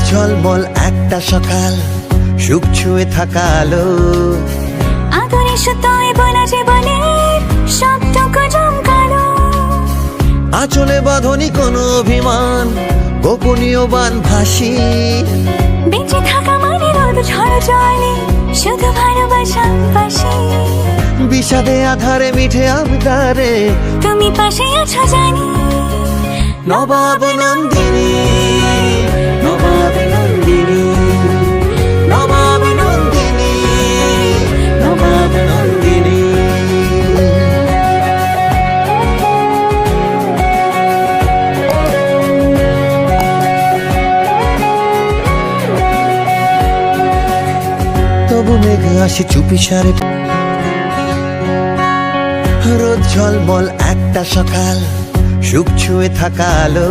ঝলমল একটা সকাল, সুখ ছুঁয়ে থাকা আলো। আদরে সুতোয় বলা জীবনের সবটুকু জমকালো। আঁচলে বাঁধনি কোনো অভিমান, গোপনীয় বান ভাসি। বেঁচে থাকা মানে রোদ ঝড় জলে শুধু ভালোবাসার পাশে। বিষাদে আধারে মিঠে আবদারে তুমি পাশে আছো জানি। নবাব নন্দিনী, নবাব নন্দিনী, নবাব নন্দিনী, নবাব নন্দিনী। তবু মেঘ আসে চুপিসারে, রোদ ঝলমল একটা সকাল, সুখ ছুঁয়ে থাকা আলো।